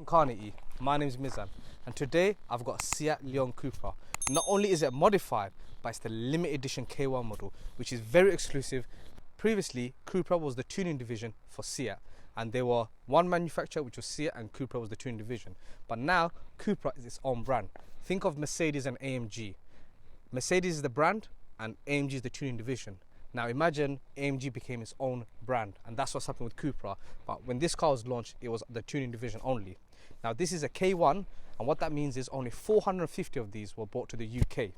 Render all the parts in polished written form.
Car Nitty. My name is Mizan, and today I've got a Seat Leon Cupra. Not only is it modified, but it's the limited edition K1 model, which is very exclusive. Previously, Cupra was the tuning division for Seat, and there were one manufacturer, which was Seat, and Cupra was the tuning division. But now, Cupra is its own brand. Think of Mercedes and AMG. Mercedes is the brand, and AMG is the tuning division. Now imagine AMG became its own brand, and that's what's happened with Cupra. But when this car was launched, it was the tuning division only. Now this is a K1, and what that means is only 450 of these were brought to the UK.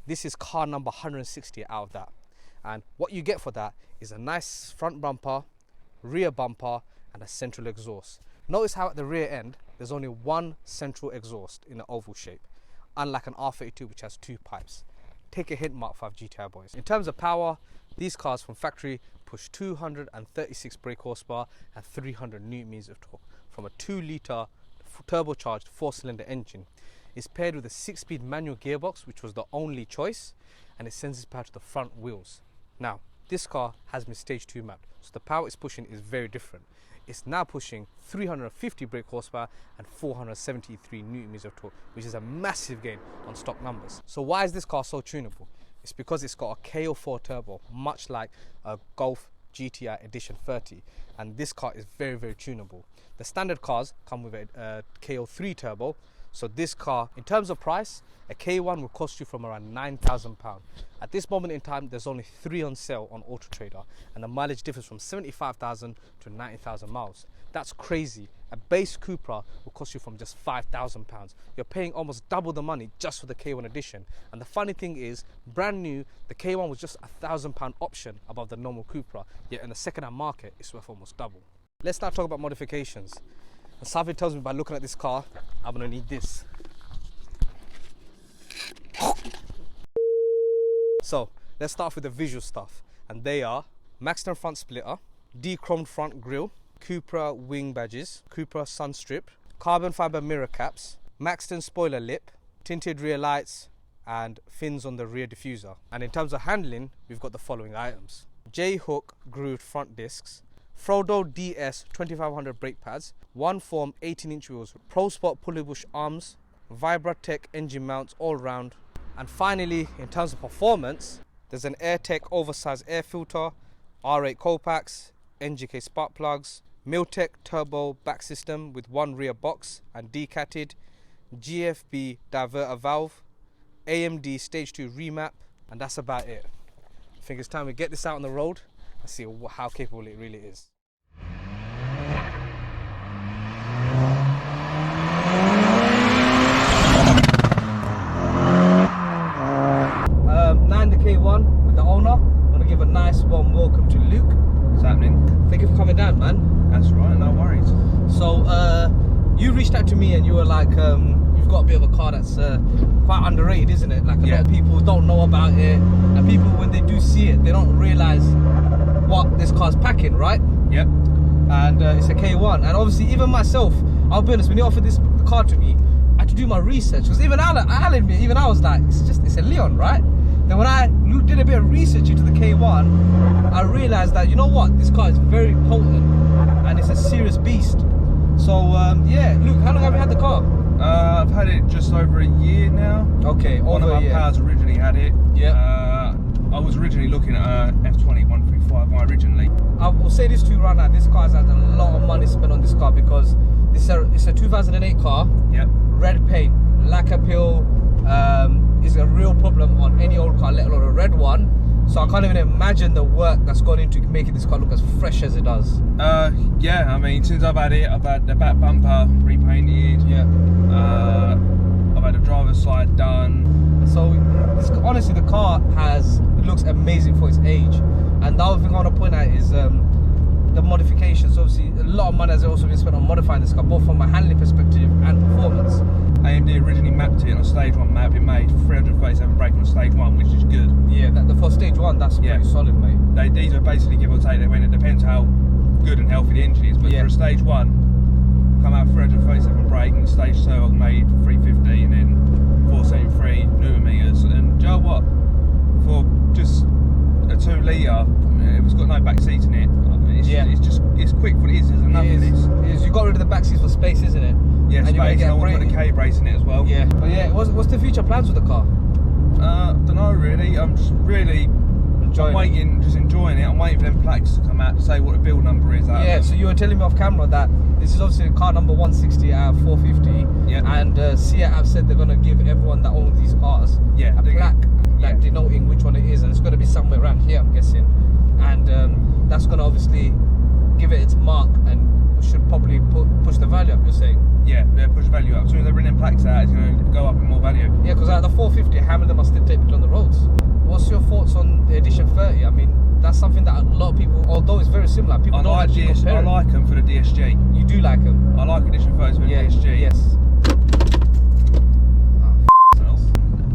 This is car number 160 out of that. And what you get for that is a nice front bumper, rear bumper, and a central exhaust. Notice how at the rear end, there's only one central exhaust in an oval shape, unlike an R32 which has two pipes. Take a hint, Mark 5 GTI boys. In terms of power, these cars from factory push 236 brake horsepower and 300 Newton meters of torque from a 2-litre turbocharged 4-cylinder engine. It's paired with a 6-speed manual gearbox, which was the only choice, and it sends its power to the front wheels. Now, this car has been stage 2 mapped, so the power it's pushing is very different. It's now pushing 350 brake horsepower and 473 Newton meters of torque, which is a massive gain on stock numbers. So why is this car so tunable? It's because it's got a KO4 turbo, much like a Golf GTI Edition 30, and this car is very, very tunable. The standard cars come with a KO3 turbo, so this car, in terms of price, a K1 will cost you from around £9,000. At this moment in time, there's only 3 on sale on Auto Trader, and the mileage differs from 75,000 to 90,000 miles. That's crazy. A base Cupra will cost you from just £5,000. You're paying almost double the money just for the K1 edition. And the funny thing is, brand new, the K1 was just £1,000 option above the normal Cupra, yet in the second-hand market, it's worth almost double. Let's now talk about modifications. And something tells me by looking at this car, I'm gonna need this. So, let's start off with the visual stuff. And they are Maxton front splitter, de-chromed front grille, Cupra wing badges, Cupra sun strip, carbon fiber mirror caps, Maxton spoiler lip, tinted rear lights, and fins on the rear diffuser. And in terms of handling, we've got the following items: J-hook grooved front discs, Frodo DS 2500 brake pads, One Form 18-inch wheels, Pro Sport pulley bush arms, Vibratech engine mounts all round. And finally, in terms of performance, there's an AirTech oversized air filter, R8 Copax, NGK spark plugs, Miltech turbo back system with 1 rear box and decatted, GFB diverter valve, AMD stage 2 remap, and that's about it. I think it's time we get this out on the road and see how capable it really is. 9 the K1 with the owner. I want to give a nice warm welcome to Luke. What's happening? Thank you for coming down, man. That's right, no worries. So you reached out to me and you were like, you've got a bit of a car that's quite underrated, isn't it? Like a lot of people don't know about it, and people, when they do see it, they don't realise what this car's packing, right? Yep. And it's a K1, and obviously even myself, I'll be honest, when you offered this car to me, I had to do my research, because even I was like, it's a Leon, right? Then when I did a bit of research into the K1, I realised that, you know what, this car is very potent and it's a serious beast. So yeah, Luke, how long have you had the car? I've had it just over a year now. Okay, one of my pals originally had it. Yeah. I was originally looking at a F20 135 originally. I will say this to you right now, this car has had a lot of money spent on this car, because it's a 2008 car. Yep. Red paint, lacquer peel, is a real problem on any old car, let alone a red one. So I can't even imagine the work that's gone into making this car look as fresh as it does. Yeah, I mean, since I've had it, I've had the back bumper repainted. Yeah. I've had the driver's side done. So honestly, the car looks amazing for its age. And the other thing I want to point out is the modifications. Obviously, a lot of money has also been spent on modifying this car, both from a handling perspective and performance. AMD originally mapped it on a stage 1 map. It made 337 brake on stage 1, which is good. Yeah, for stage 1, that's pretty solid, mate. These are basically give or take. I mean, it depends how good and healthy the engine is, but for a stage 1, come out 337 brake, and stage 2 I made 350 and then 473 Newton meters. And do you know what? For just a 2 litre. It's got no back seats in it. It's quick for it is. There's enough in this. You got rid of the back seats for space, isn't it? Yeah, and space. I want to put a K brace in it as well. Yeah. But yeah, what's the future plans with the car? Don't know really. I'm just really enjoying it. I'm waiting for them plaques to come out to say what the build number is. Yeah. So you were telling me off camera that this is obviously car number 160 out of 450. Yeah. And Seat have said they're gonna give everyone that owns these cars a plaque, like denoting which one it is, and it's gonna be somewhere around here, I'm guessing. And that's gonna obviously give it its mark and should probably push the value up. You're saying? Yeah, push the value up. As soon as they bring them plaques out, it's going to go up in more value. Yeah, because out of the 450, how many of them are still technically on the roads? What's your thoughts on the Edition 30? I mean, that's something that a lot of people, although it's very similar, people don't actually compare. I like them for the DSG. You do like them? I like Edition 30s for the DSG. Yes.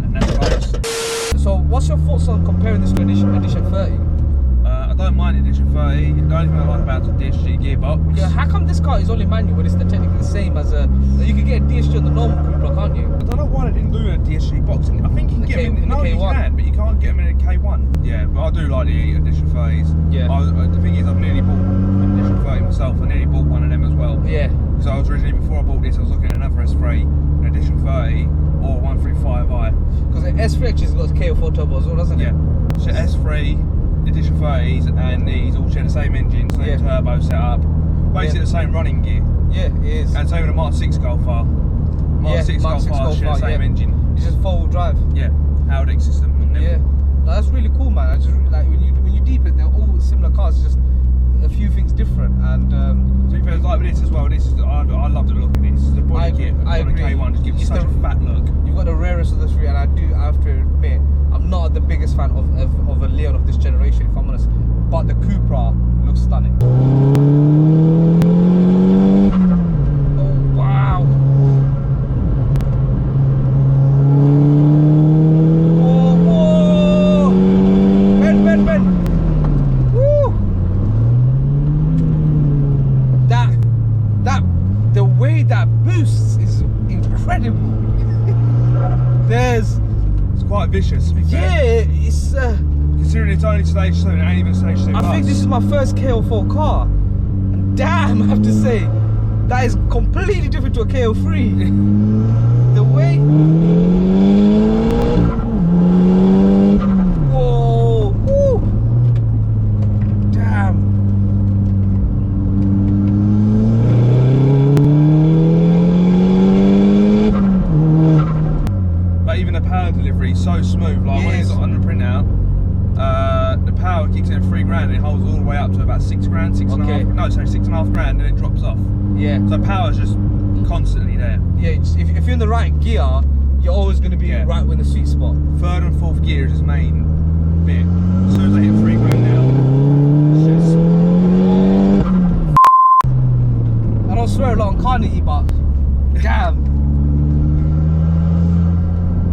And that's close. So, what's your thoughts on comparing this to Edition 30? I don't mind Edition 30. The only thing I like about it is the DSG gearbox. Yeah, how come this car is only manual when it's technically the same as a... You could get a DSG on the normal Cupra, can't you? I don't know why they didn't do a DSG box. I think you can get them in the K1. You can, but you can't get them in a K1. Yeah, but I do like the Edition 30s. Yeah. The thing is, I've nearly bought an Edition 30 myself. I nearly bought one of them as well. Yeah. Because I was originally, before I bought this, I was looking at another S3, an Edition 30 or 135i. Because the S3 actually has got KO4 turbo as well, doesn't it? Yeah. So S3, Edition 30s and these all share the same engine, same turbo setup, basically the same running gear. Yeah, it is. And same with the Mark 6 Golf R. Mark 6 Golf R share the same engine. It's just 4-wheel drive. Yeah, Howdick system. Yeah, no, that's really cool, man. I just like when you deep it, they're all similar cars, just a few things different. And to be fair, like with this as well. This is I love the look of this. The body kit on the K1 just gives you such a fat look. You've got the rarest of the three, and I have to admit, I'm not the biggest fan of a Leon of this generation, if I'm honest. But the Cupra looks stunning. Oh wow! Whoa! Ben! Woo! The way that boosts is incredible. It's quite vicious, to be fair. Yeah, it's considering it's only stage 2 and ain't even stage 2 I think this is my first KO4 car. And damn, I have to say, that is completely different to a KO3. The way... Whoa! Woo! Damn. But even the power delivery is so smooth, like when it's on the printout, the power kicks in at $3 and it holds all the way up to about $6 grand, $6.5 grand, and it drops off. Yeah. So power's just constantly there. Yeah, if you're in the right gear, you're always going to be right in the sweet spot. 3rd and 4th gear is his main bit. As soon as I hit $3 grand now, it's just... I don't swear a lot on car Nitty, but damn.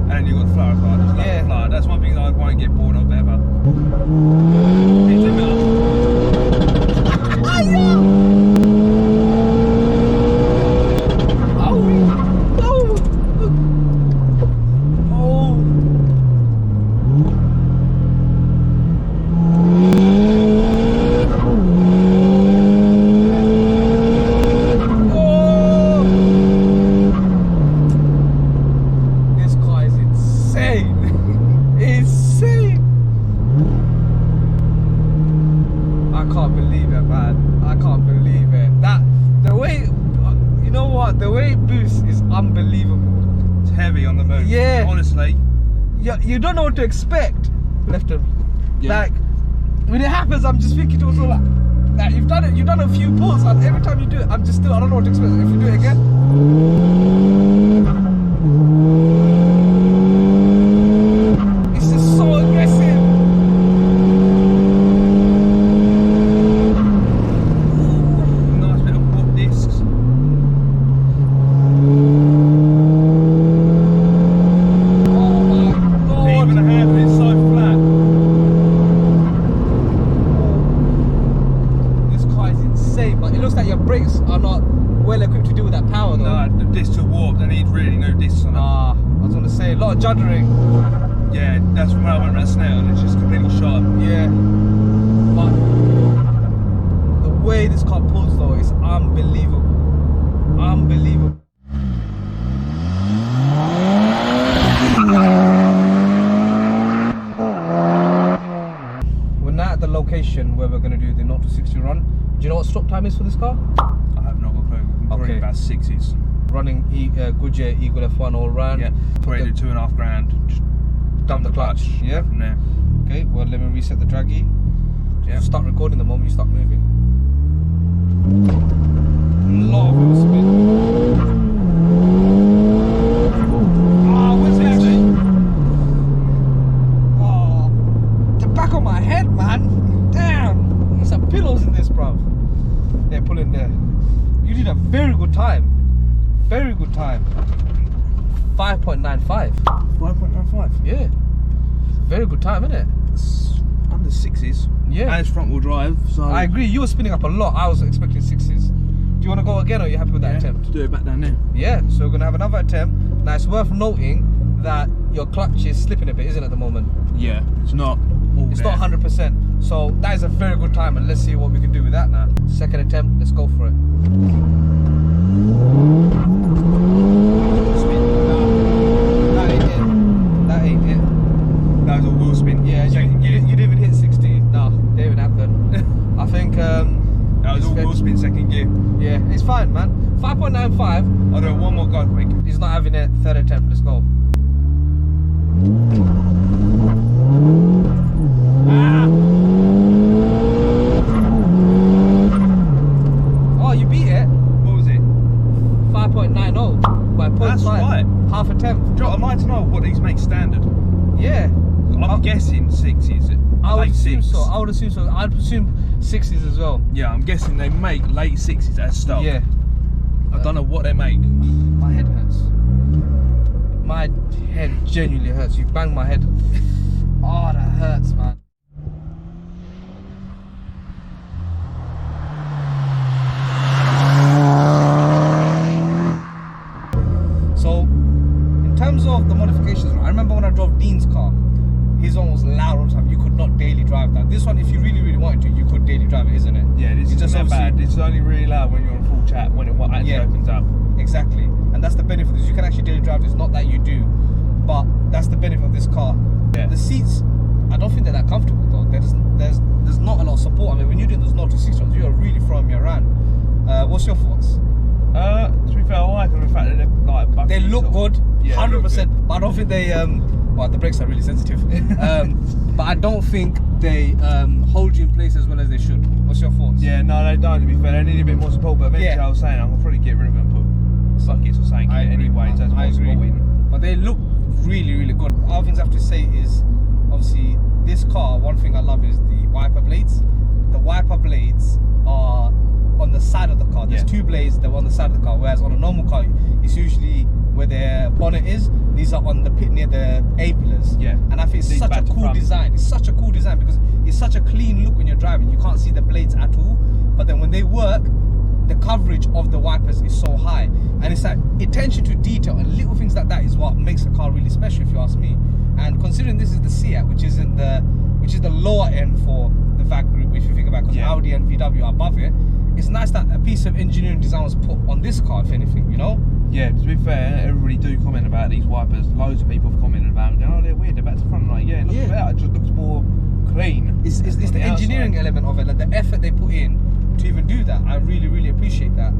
And then you've got the flower as well. I just love the flower. That's one thing that I won't get bored of ever. The way it boosts is unbelievable. It's heavy on the move. Yeah. Honestly. You don't know what to expect. Left and like when it happens, I'm just thinking to myself like you've done a few pulls, and every time you do it, I don't know what to expect. If you do it again. It's just so aggressive. Nice bit of pop discs. Brakes are not well equipped to deal with that power though. No, the discs are warped. They need really new discs on them. I was gonna say a lot of juddering. Yeah, that's when I went around Snail and it's just completely sharp. Yeah. But the way this car pulls though is unbelievable. Unbelievable. We're now at the location where we're going to do the 0 to 60 run. Do you know what stop time is for this car? I have not got a clue. Probably about 60s. Running Goodyear Eagle F1 all round. Yeah, probably do 2.5 grand. Just dump the clutch. Yeah. From there. Okay, well let me reset the draggy. Yeah. Start recording the moment you start moving. A lot of wheel spin. Oh, where's it actually? Oh, the back of my head, man. Damn. There's some pillows in this, bruv. Yeah, pull in there. You did a very good time. Very good time. 5.95. 5.95. Yeah. Very good time, isn't it? It's under 6s. Yeah. And it's front wheel drive, so. I agree, you were spinning up a lot. I was expecting 6s. Do you want to go again or are you happy with that attempt? To do it back down there. Yeah, so we're going to have another attempt. Now it's worth noting that your clutch is slipping a bit, isn't it, at the moment? Yeah, it's not. It's not 100%. So that is a very good time and let's see what we can do with that now. Second attempt, let's go for it. That ain't it. That ain't it. That was a wheel spin. Yeah, you didn't even hit 60. No, didn't even happen. I think that was all wheel spin, second gear. Yeah, it's fine, man. 5.95. I'll do one more go quick. He's not having it. Third attempt, let's go. Oh, you beat it. What was it? 5.90 by 0.5. That's right. Half attempt. I'd like to know what these make standard. Yeah. I'm guessing 6s. I would late assume 6s. so. I would assume so. I'd assume 60s as well. Yeah, I'm guessing they make late 6s as stock. Yeah. I don't know what they make. My head hurts. My head genuinely hurts. You banged my head. Oh, that hurts, man. So, in terms of the modifications, I remember when I drove Dean's car, his one was loud all the time. You could not daily drive that. This one, if you really, really wanted to, you could daily drive it, isn't it? Yeah, this is just not bad. It's only really loud when you're on full chat, when it actually opens up. Exactly. And that's the benefit of this. You can actually daily drive this. Not that you do, but that's the benefit of this car. Yeah. The seats, I don't think they're that comfortable though. There's not a lot of support. I mean, when you're doing those 0 to 60 runs, you are really throwing me around. What's your thoughts? To be fair, I like the fact that they're like bucky. They look good, Yeah, 100%. But I don't think they well, the brakes are really sensitive. But I don't think they hold you in place as well as they should. What's your thoughts? Yeah, no, they don't. To be fair, they need a bit more support. But eventually, I was saying I'll probably get rid of them and put sockets or something in it anyway. So I agree. Supporting. But they look really, really good. Other things I have to say is, obviously, this car. One thing I love is the wiper blades. The wiper blades are on the side of the car. There's two blades that are on the side of the car, whereas on a normal car, it's usually where the bonnet is. These are on the pit near the A-pillars. Yeah. And I think it's such a cool design. It's such a cool design because it's such a clean look when you're driving. You can't see the blades at all. But then when they work, the coverage of the wipers is so high. And it's like attention to detail and little things like that is what makes a car really special, if you ask me. And considering this is the Seat, which is the lower end for the VAG group, if you think about it, because Audi and VW are above it, it's nice that a piece of engineering design was put on this car, if anything, you know? Yeah, to be fair, everybody do comment about these wipers. Loads of people have commented about them. Oh, they're weird, they're back to front. I'm like, yeah, look at that. It just looks more clean. It's the engineering element of it, like the effort they put in to even do that. I really, really appreciate that.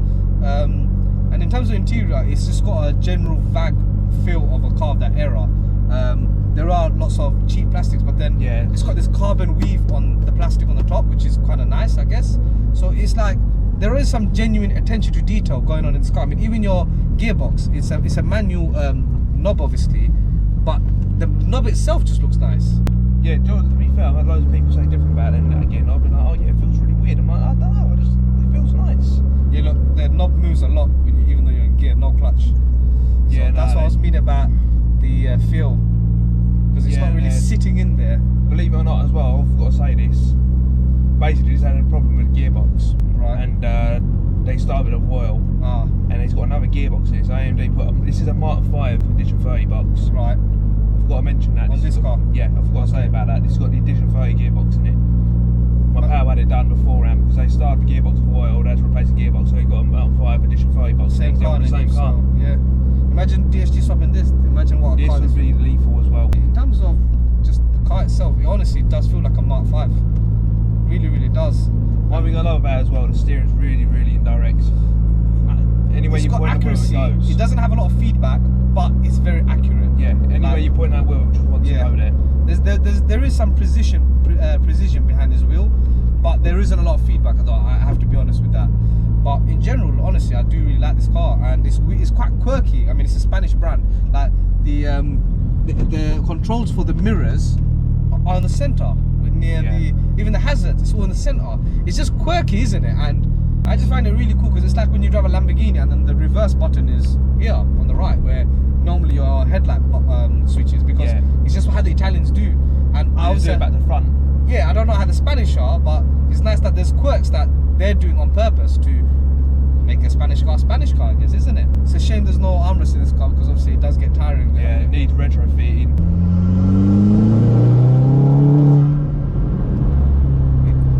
And in terms of interior, it's just got a general VAG feel of a car of that era. There are lots of cheap plastics, but then it's got this carbon weave on the plastic on the top, which is kind of nice, I guess. So it's like there is some genuine attention to detail going on in this car. I mean, even your gearbox, it's a manual knob, obviously, but the knob itself just looks nice. Yeah, to be fair, I've had loads of people say different about it, and again, I've been like, oh yeah, it feels really weird. I'm like, I don't know, it feels nice. Yeah, look, the knob moves a lot, even though you're in gear, no clutch. So that's what I was meaning about the feel, because it's not really sitting in there. Believe it or not, as well, I've got to say this. Basically, just had a problem with the gearbox, right? And they started with a Royal, and it's got another gearbox in it. So AMD put this is a Mark 5 Edition 30 box, right? I've forgot to mention that. On this car? Yeah, I forgot to say about that. This has got the Edition 30 gearbox in it. My pal had it done beforehand because they started the gearbox for oil, they had to replace the gearbox, so he got a MK5 Edition 30 box. Same car, the same car. So, yeah. Imagine DSG swapping this. Imagine what a car this would be lethal as well. In terms of just the car itself, it honestly does feel like a Mark 5. Really, really does. One thing I love about it as well, the steering's really, really indirect. Anywhere you point accuracy. the wheel, it goes. It doesn't have a lot of feedback, but it's very accurate. Yeah, anywhere you point that wheel, it just wants to go there. There is some precision behind this wheel, but there isn't a lot of feedback. I have to be honest with that. But in general, honestly, I do really like this car, and it's quite quirky. I mean, it's a Spanish brand. Like the controls for the mirrors are on the center, even the hazards. It's all in the center. It's just quirky, isn't it? And I just find it really cool because it's like when you drive a Lamborghini and then the reverse button is here on the right, where normally your headlight switches, because it's just how the Italians do. And I was back to front. Yeah, I don't know how the Spanish are, but it's nice that there's quirks that they're doing on purpose to make a Spanish car, I guess, isn't it? It's a shame there's no armrest in this car because obviously it does get tiring. Yeah, it needs retrofitting.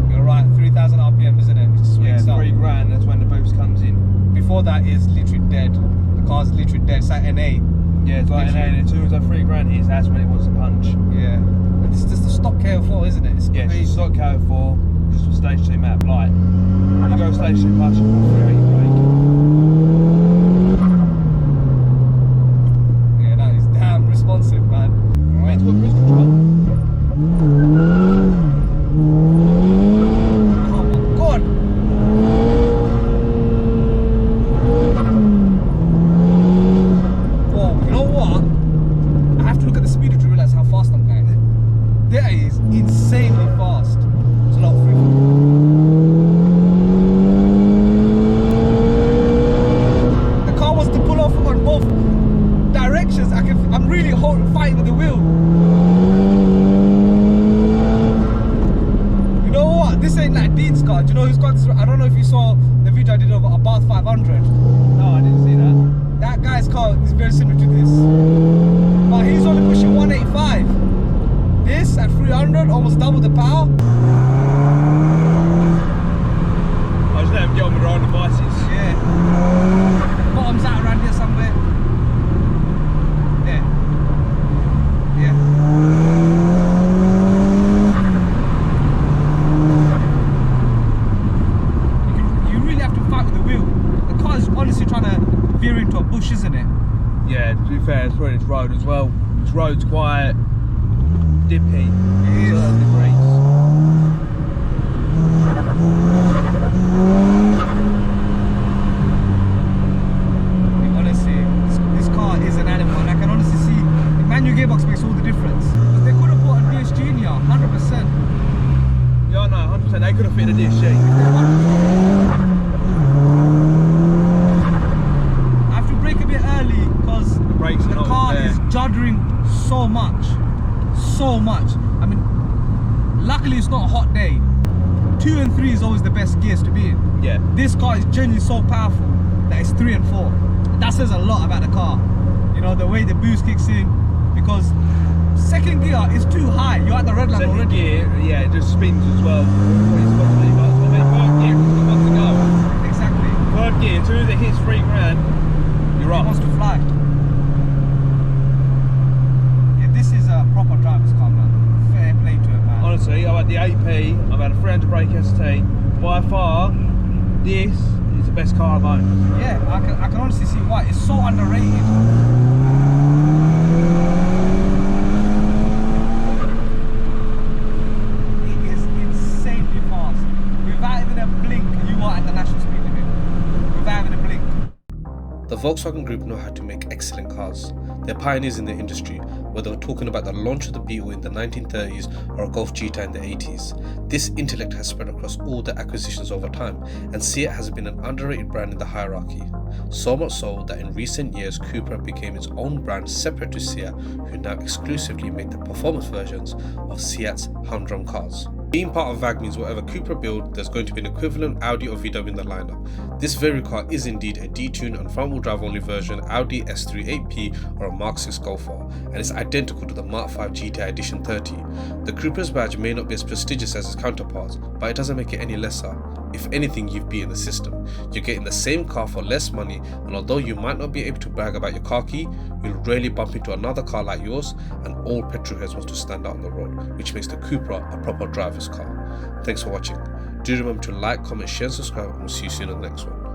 You're right, 3,000 RPM, isn't it? It's yeah, £3,000, that's when the boost comes in. Before that is literally dead. The car's literally dead. It's like NA. Yeah, it's like NA, and as soon as that £3,000 hits, that's when it wants to punch. Yeah. And this is just a stock KO4, isn't it? It's crazy. It's stock KO4, just a stage 2 map light. When you go stage 2 plus, you put 380 brake. Yeah, that is damn responsive, man. Right. It's got cruise control. Oh my god! Whoa, you know what? I have to look at the speedo to realise how fast I'm going. That is insanely fast. It's a lot of freedom. The car wants to pull off on both directions. I'm really fighting with the wheel. You know what? This ain't like Dean's car. Do you know who's got this? I don't know if you saw the video I did of a Bath 500. No, I didn't see that. That guy's car is very similar to this. But he's only pushing 185. This at 300, almost double the power. I just let him get on with their own devices. Yeah. Bottoms out around here somewhere. Yeah. Yeah. You really have to fight with the wheel. The car is honestly trying to veer into a bush, isn't it? Yeah, to be fair, it's when it's road as well. This road's quite dippy. It is. Honestly, this car is an animal, and I can honestly see the manual gearbox makes all the difference. But they could have put a DSG in here, 100%. Yeah, no, 100%. They could have fit a DSG. I have to brake a bit early because the car is juddering so much. I mean, luckily it's not a hot day. 2 and 3 is always the best gears to be in. Yeah. This car is genuinely so powerful that it's 3 and 4. That says a lot about the car. You know, the way the boost kicks in, because second gear is too high. You're at the red line already. Second gear, yeah, it just spins as well. Third gear, it's got to go. Exactly. Third gear, as soon as it hits £3,000, you're It up. wants to fly. This is a proper driver's car, man. Fair play to it, man. Honestly, I've had the 8P, I've had a 300 brake ST. By far, this is the best car I've owned. Yeah, I can honestly see why. It's so underrated. It is insanely fast. Without even a blink, you are at the national speed limit. Without even a blink. The Volkswagen Group know how to make excellent cars. They're pioneers in the industry, whether we're talking about the launch of the Beetle in the 1930s or a Golf GTI in the 80s. This intellect has spread across all the acquisitions over time, and Seat has been an underrated brand in the hierarchy. So much so that in recent years Cupra became its own brand separate to Seat, who now exclusively make the performance versions of Seat's humdrum cars. Being part of VAG means whatever Cupra build, there's going to be an equivalent Audi or VW in the lineup. This very car is indeed a detuned and front wheel drive only version Audi S3 8P or a Mark 6 Golf R, and it's identical to the Mark 5 GTI Edition 30. The Cupra's badge may not be as prestigious as its counterparts, but it doesn't make it any lesser. If anything, you've beaten the system. You're getting the same car for less money, and although you might not be able to brag about your car key, you'll rarely bump into another car like yours, and all petrol heads want to stand out on the road, which makes the Cupra a proper driver's car. Thanks for watching. Do remember to like, comment, share and subscribe, and we'll see you soon on the next one.